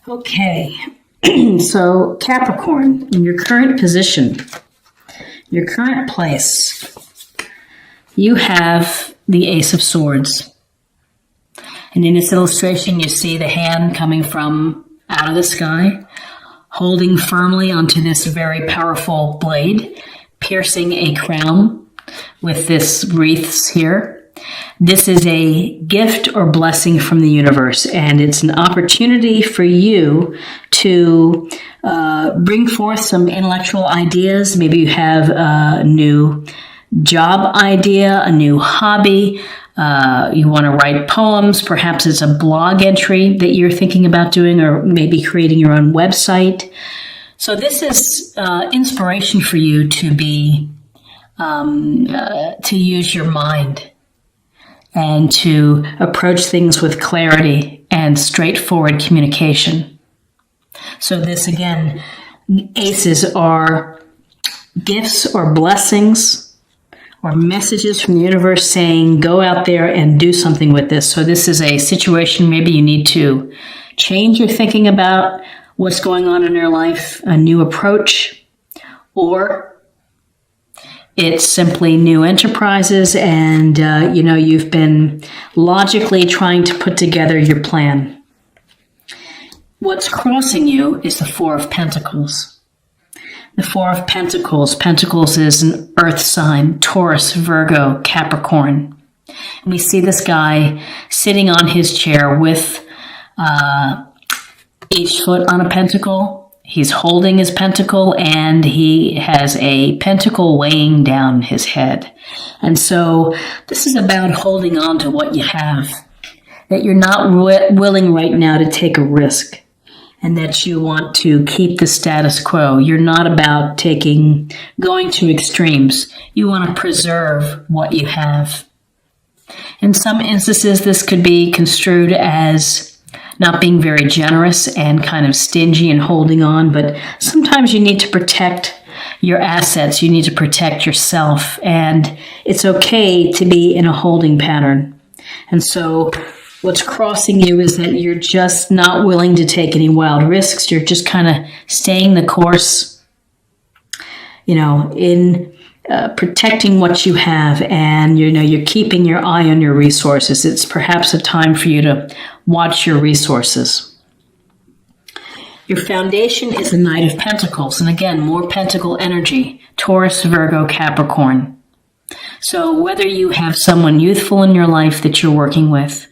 Okay, so Capricorn, in your current position, your current place, you have the Ace of Swords. And in this illustration, you see the hand coming from out of the sky, holding firmly onto this very powerful blade, piercing a crown with this wreaths here. This is a gift or blessing from the universe, and it's an opportunity for you to bring forth some intellectual ideas. Maybe you have a new job idea, a new hobby. You want to write poems. Perhaps it's a blog entry that you're thinking about doing, or maybe creating your own website. So this is inspiration for you to be to use your mind and to approach things with clarity and straightforward communication. So this, again, aces are gifts or blessings or messages from the universe saying, go out there and do something with this. So this is a situation, maybe you need to change your thinking about what's going on in your life, a new approach, or it's simply new enterprises, and you've been logically trying to put together your plan. What's crossing you is the Four of Pentacles. The Four of Pentacles. Pentacles is an earth sign: Taurus, Virgo, Capricorn. And we see this guy sitting on his chair with each foot on a pentacle. He's holding his pentacle, and he has a pentacle weighing down his head. And so this is about holding on to what you have, that you're not willing right now to take a risk, and that you want to keep the status quo. You're not about going to extremes. You want to preserve what you have. In some instances, this could be construed as not being very generous and kind of stingy and holding on, but sometimes you need to protect your assets. You need to protect yourself, and it's okay to be in a holding pattern. And so what's crossing you is that you're just not willing to take any wild risks. You're just kind of staying the course, in protecting what you have, and you're keeping your eye on your resources. It's perhaps a time for you to watch your resources. Your foundation is the Knight of Pentacles, and again, more pentacle energy: Taurus, Virgo, Capricorn. So whether you have someone youthful in your life that you're working with,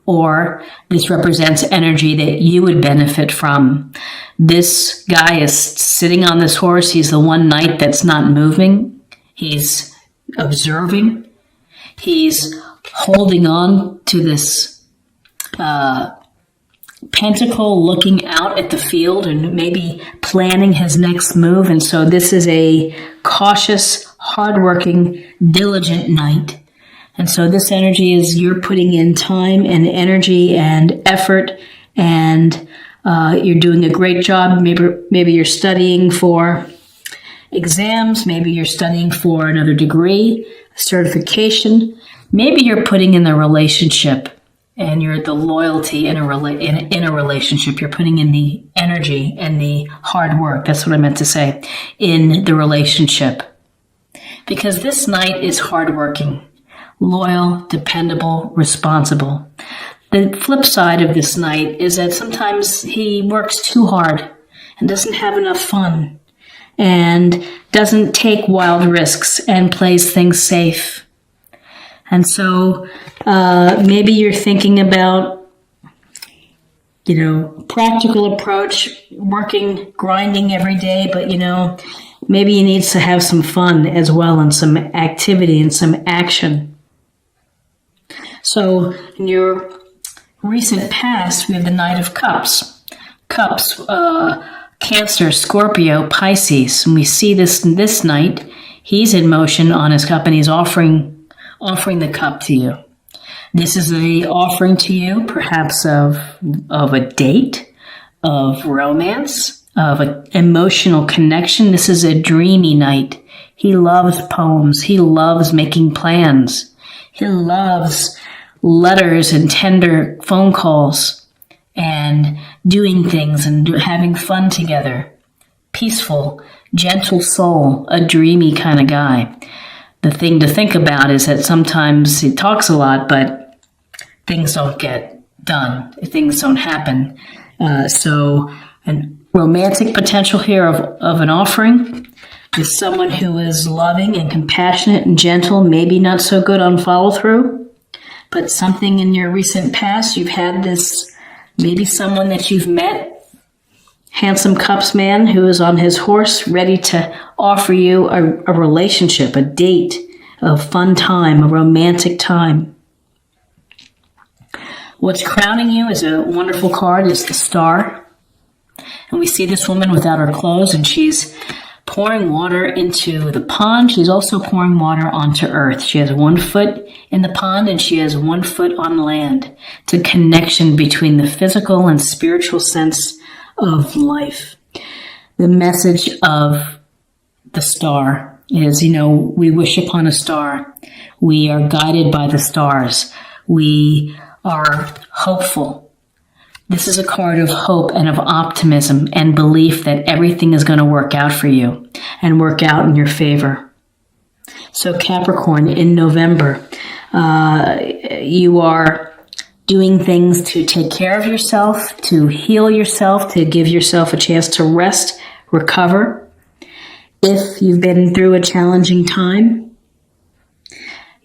or this represents energy that you would benefit from, this guy is sitting on this horse. He's the one knight that's not moving. He's observing. He's holding on to this pentacle, looking out at the field and maybe planning his next move. And so this is a cautious, hardworking, diligent knight. And so this energy is you're putting in time and energy and effort, and you're doing a great job. Maybe you're studying for exams. Maybe you're studying for another degree, certification. Maybe you're putting in the relationship, and you're the loyalty in a relationship. You're putting in the energy and the hard work. That's what I meant to say, in the relationship. Because this knight is hardworking, loyal, dependable, responsible. The flip side of this knight is that sometimes he works too hard and doesn't have enough fun and doesn't take wild risks and plays things safe. And so maybe you're thinking about, practical approach, working, grinding every day, but, maybe you need to have some fun as well, and some activity and some action. So in your recent past, we have the Knight of Cups. Cups, Cancer, Scorpio, Pisces. And we see this knight, he's in motion on his cup, and he's offering the cup to you. This is an offering to you, perhaps of a date, of romance, of an emotional connection. This is a dreamy knight. He loves poems. He loves making plans. He loves letters and tender phone calls and doing things and having fun together. Peaceful, gentle soul, a dreamy kind of guy. The thing to think about is that sometimes he talks a lot, but things don't get done. Things don't happen. So an romantic potential here of an offering is someone who is loving and compassionate and gentle, maybe not so good on follow through, but something in your recent past, you've had this, maybe someone that you've met, handsome cups man who is on his horse ready to offer you a relationship, a date, a fun time, a romantic time. What's crowning you is a wonderful card. It's the Star. And we see this woman without her clothes, and she's pouring water into the pond. She's also pouring water onto earth. She has 1 foot in the pond and she has 1 foot on land. It's a connection between the physical and spiritual sense of life. The message of the Star is, we wish upon a star. We are guided by the stars. We are hopeful. This is a card of hope and of optimism and belief that everything is going to work out for you and work out in your favor. So Capricorn, in November, you are doing things to take care of yourself, to heal yourself, to give yourself a chance to rest, recover. If you've been through a challenging time,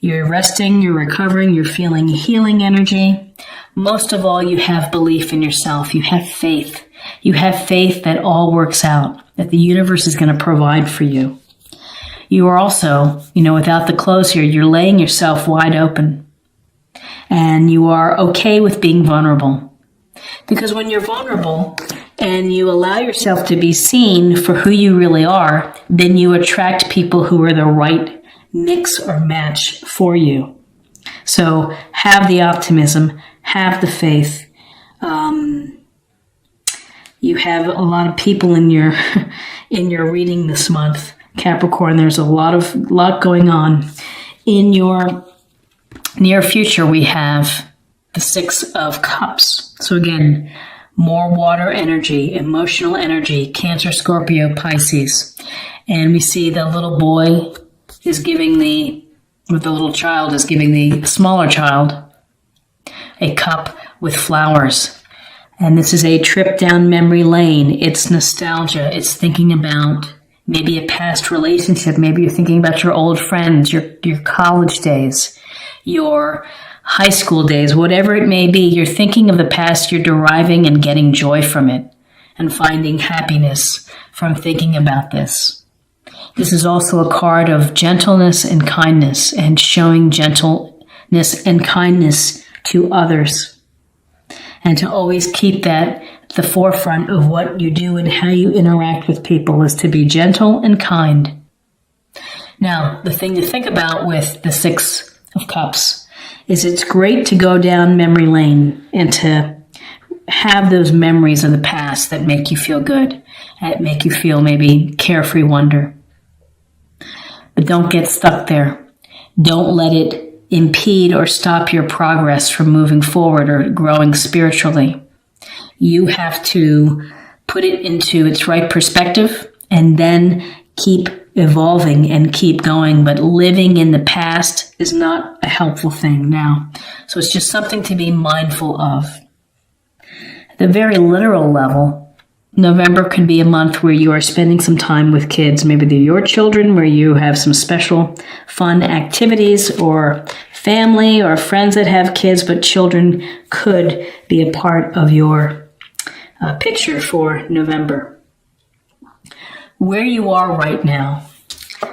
you're resting, you're recovering, you're feeling healing energy. Most of all, you have belief in yourself. You have faith. You have faith that all works out, that the universe is going to provide for you. You are also, without the clothes here, you're laying yourself wide open. And you are okay with being vulnerable. Because when you're vulnerable and you allow yourself to be seen for who you really are, then you attract people who are the right mix or match for you. So have the optimism, have the faith. You have a lot of people in your reading this month, Capricorn. There's a lot going on. In your near future, we have the 6 of Cups. So again, more water energy, emotional energy, Cancer, Scorpio, Pisces. And we see the little boy is giving the little child is giving the smaller child a cup with flowers. And this is a trip down memory lane. It's nostalgia. It's thinking about maybe a past relationship. Maybe you're thinking about your old friends, your college days, your high school days, whatever it may be. You're thinking of the past. You're deriving and getting joy from it and finding happiness from thinking about this. This is also a card of gentleness and kindness and showing gentleness and kindness to others. And to always keep that at the forefront of what you do and how you interact with people is to be gentle and kind. Now, the thing to think about with the 6 of Cups is it's great to go down memory lane and to have those memories of the past that make you feel good, that make you feel maybe carefree wonder. But don't get stuck there. Don't let it impede or stop your progress from moving forward or growing spiritually. You have to put it into its right perspective and then keep evolving and keep going. But living in the past is not a helpful thing now. So it's just something to be mindful of. At the very literal level, November could be a month where you are spending some time with kids. Maybe they're your children, where you have some special fun activities, or family or friends that have kids, but children could be a part of your picture for November. Where you are right now,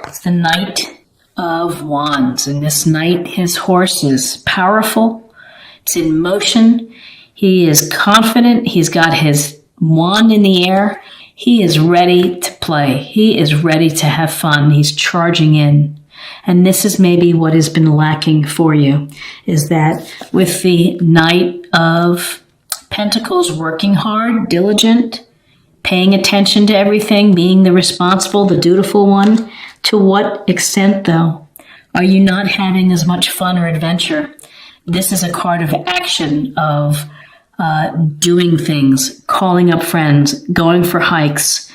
it's the Knight of Wands. And this knight, his horse is powerful. It's in motion. He is confident. He's got his wand in the air. He is ready to play. He is ready to have fun. He's charging in. And this is maybe what has been lacking for you, is that with the Knight of Pentacles, working hard, diligent, paying attention to everything, being the responsible, the dutiful one, to what extent, though, are you not having as much fun or adventure? This is a card of action, of doing things, calling up friends, going for hikes,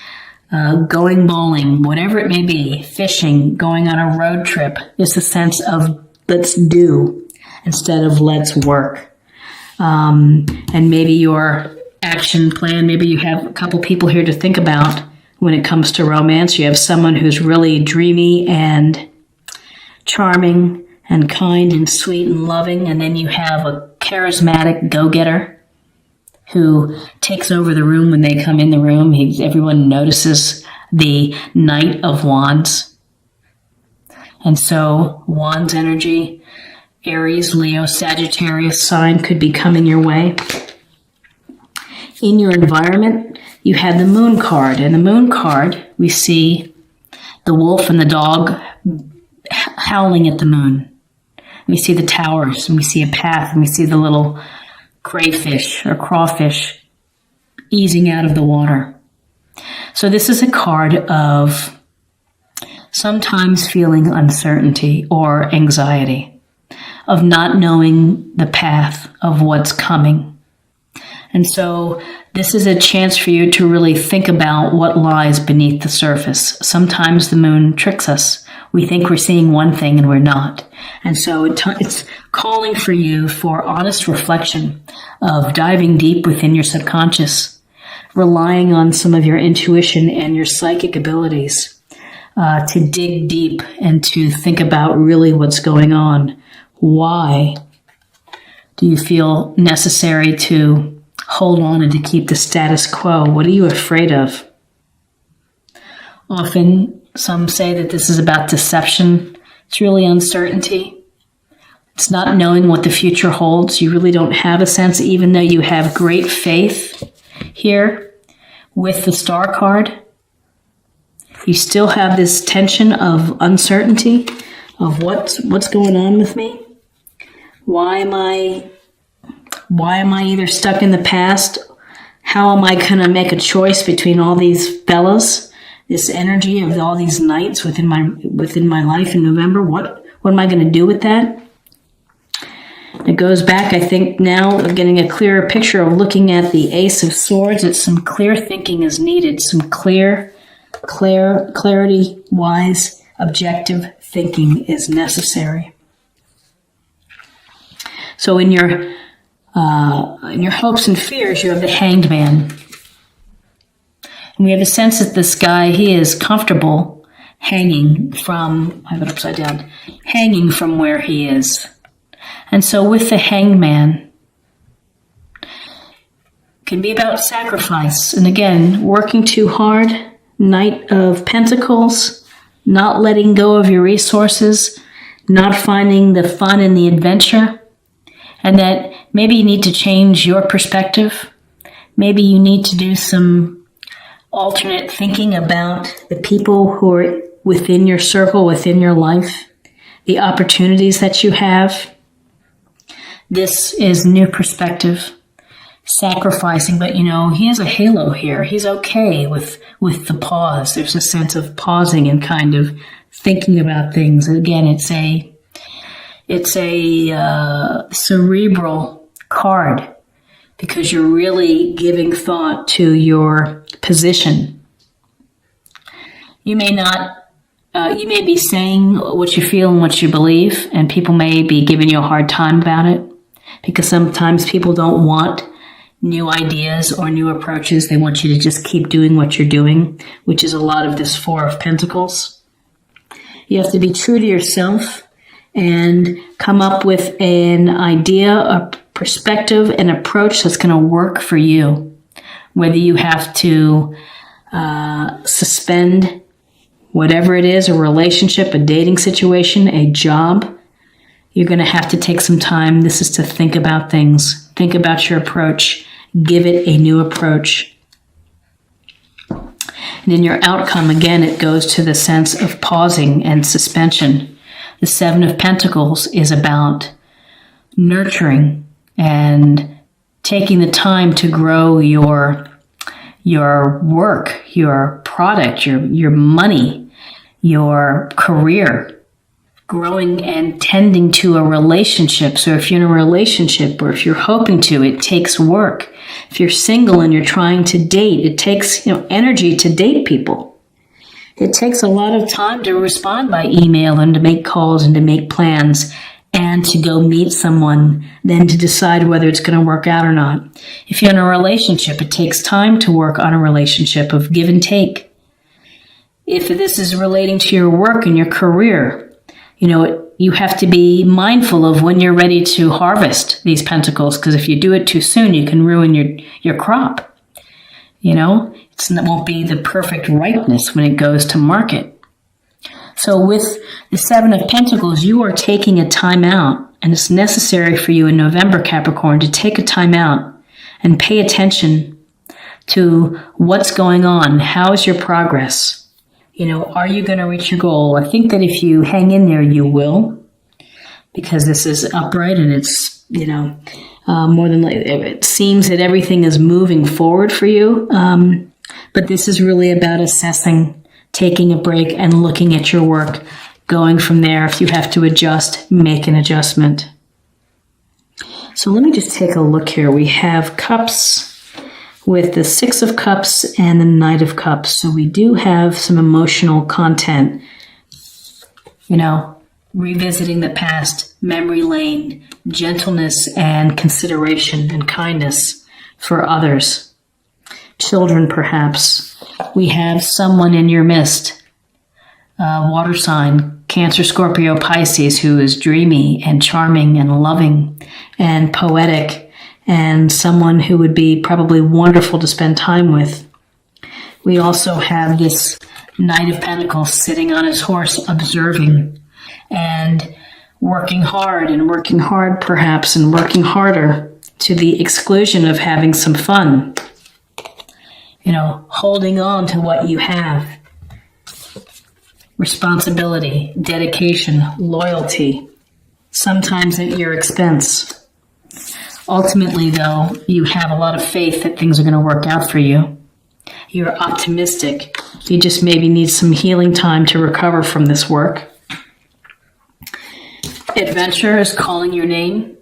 going bowling, whatever it may be, fishing, going on a road trip. It's a sense of let's do instead of let's work. And maybe your action plan, maybe you have a couple people here to think about when it comes to romance. You have someone who's really dreamy and charming and kind and sweet and loving, and then you have a charismatic go-getter who takes over the room when they come in the room. Everyone notices the Knight of Wands. And so Wands energy, Aries, Leo, Sagittarius sign could be coming your way. In your environment, you had the Moon card. And the Moon card, we see the wolf and the dog howling at the moon. We see the towers, and we see a path, and we see the little crayfish or crawfish easing out of the water. So this is a card of sometimes feeling uncertainty or anxiety, of not knowing the path of what's coming. And so this is a chance for you to really think about what lies beneath the surface. Sometimes the moon tricks us. We think we're seeing one thing and we're not. And so it's calling for you for honest reflection of diving deep within your subconscious, relying on some of your intuition and your psychic abilities to dig deep and to think about really what's going on. Why do you feel necessary to hold on and to keep the status quo? What are you afraid of? Often, some say that this is about deception. It's really uncertainty. It's not knowing what the future holds. You really don't have a sense, even though you have great faith here with the Star card. You still have this tension of uncertainty of what's going on with me. Why am I either stuck in the past? How am I going to make a choice between all these fellas? This energy of all these nights within my life in November. What am I going to do with that? It goes back, I think, now of getting a clearer picture of looking at the Ace of Swords. It's some clear thinking is needed. Some clarity, wise, objective thinking is necessary. So in your hopes and fears, you have the Hanged Man. And we have a sense that this guy, he is comfortable hanging from, I have it upside down, hanging from where he is. And so with the Hanged Man, can be about sacrifice. And again, working too hard, Knight of Pentacles, not letting go of your resources, not finding the fun and the adventure, and that maybe you need to change your perspective. Maybe you need to do some alternate thinking about the people who are within your circle, within your life, the opportunities that you have. This is new perspective, sacrificing, but he has a halo here. He's okay with the pause. There's a sense of pausing and kind of thinking about things. Again, it's a cerebral card, because you're really giving thought to your position. You may be saying what you feel and what you believe, and people may be giving you a hard time about it, because sometimes people don't want new ideas or new approaches. They want you to just keep doing what you're doing, which is a lot of this Four of Pentacles. You have to be true to yourself and come up with an idea, a perspective, an approach that's going to work for you. Whether you have to suspend whatever it is, a relationship, a dating situation, a job, you're going to have to take some time. This is to think about things, think about your approach, give it a new approach. And in your outcome, again, it goes to the sense of pausing and suspension. The Seven of Pentacles is about nurturing and taking the time to grow your work, your product, your money, your career. growing and tending to a relationship. So if you're in a relationship or if you're hoping to, it takes work. If you're single and you're trying to date, it takes, energy to date people. It takes a lot of time to respond by email and to make calls and to make plans and to go meet someone, then to decide whether it's going to work out or not. If you're in a relationship, it takes time to work on a relationship of give and take. If this is relating to your work and your career, you have to be mindful of when you're ready to harvest these pentacles, because if you do it too soon, you can ruin your crop. It won't be the perfect ripeness when it goes to market. So with the Seven of Pentacles, you are taking a time out, and it's necessary for you in November, Capricorn, to take a time out and pay attention to what's going on. How is your progress? Are you going to reach your goal? I think that if you hang in there, you will, because this is upright and it's, more than likely, it seems that everything is moving forward for you. But this is really about assessing, taking a break and looking at your work, going from there. If you have to adjust, make an adjustment. So let me just take a look here. We have Cups with the Six of Cups and the Knight of Cups. So we do have some emotional content, revisiting the past, memory lane, gentleness and consideration and kindness for others. Children, perhaps. We have someone in your midst, water sign, Cancer, Scorpio, Pisces, who is dreamy and charming and loving and poetic, and someone who would be probably wonderful to spend time with. We also have this Knight of Pentacles sitting on his horse, observing and working hard perhaps, and working harder to the exclusion of having some fun. Holding on to what you have. Responsibility, dedication, loyalty, sometimes at your expense. Ultimately, though, you have a lot of faith that things are going to work out for you. You're optimistic. You just maybe need some healing time to recover from this work. Adventure is calling your name.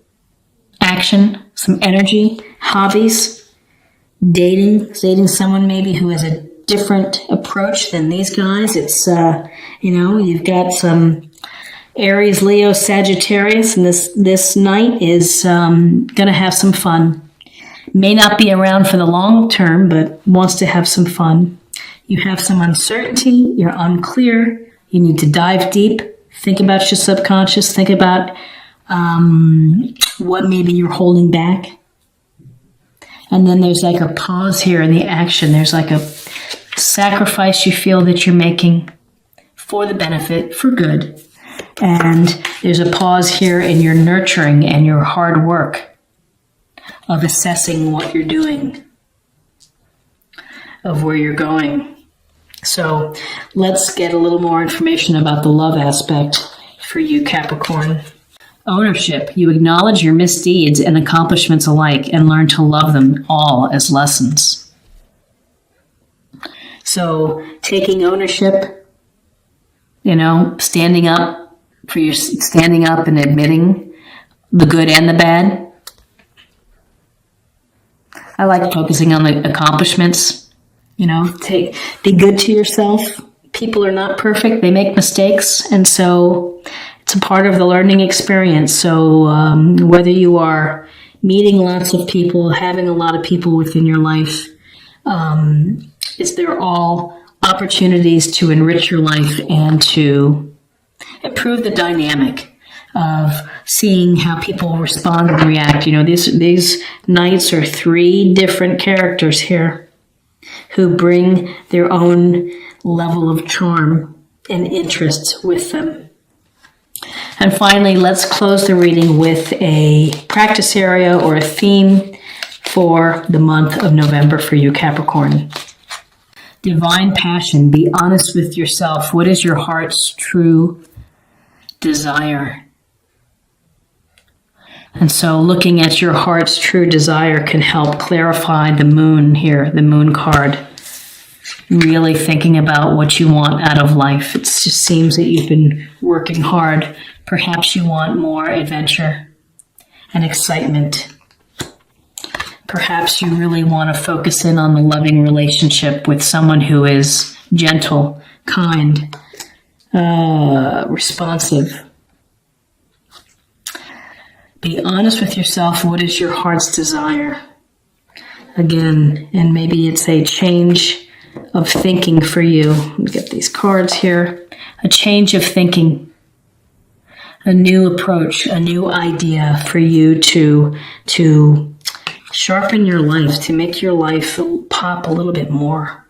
Action, some energy, hobbies, dating someone maybe who has a different approach than these guys. It's, you've got some Aries, Leo, Sagittarius, and this Knight is going to have some fun. May not be around for the long term, but wants to have some fun. You have some uncertainty. You're unclear. You need to dive deep. Think about your subconscious. Think about what maybe you're holding back. And then there's like a pause here in the action. There's like a sacrifice you feel that you're making for the benefit, for good. And there's a pause here in your nurturing and your hard work of assessing what you're doing, of where you're going. So let's get a little more information about the love aspect for you, Capricorn. Ownership. You acknowledge your misdeeds and accomplishments alike and learn to love them all as lessons. So taking ownership, standing up and admitting the good and the bad. I like focusing on the accomplishments. Be good to yourself. People are not perfect. They make mistakes. And so it's a part of the learning experience. So whether you are meeting lots of people, having a lot of people within your life, they're all opportunities to enrich your life and to improve the dynamic of seeing how people respond and react. These Knights are three different characters here who bring their own level of charm and interest with them. And finally, let's close the reading with a practice area or a theme for the month of November for you, Capricorn. Divine passion. Be honest with yourself. What is your heart's true desire? And so looking at your heart's true desire can help clarify the moon here, the moon card. really thinking about what you want out of life. It just seems that you've been working hard. Perhaps you want more adventure and excitement. Perhaps you really want to focus in on the loving relationship with someone who is gentle, kind, responsive. Be honest with yourself. What is your heart's desire? Again, and maybe it's a change of thinking for you. Let me get these cards here. A change of thinking. A new approach, a new idea for you to sharpen your life, to make your life pop a little bit more.